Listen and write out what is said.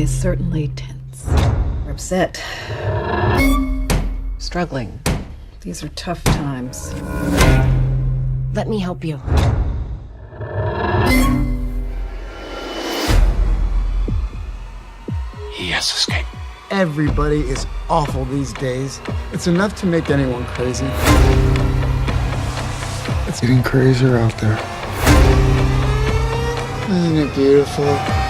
is certainly tense. We're upset. Struggling. These are tough times. Let me help you. He has escaped. Everybody is awful these days. It's enough to make anyone crazy. It's getting crazier out there. Isn't it beautiful?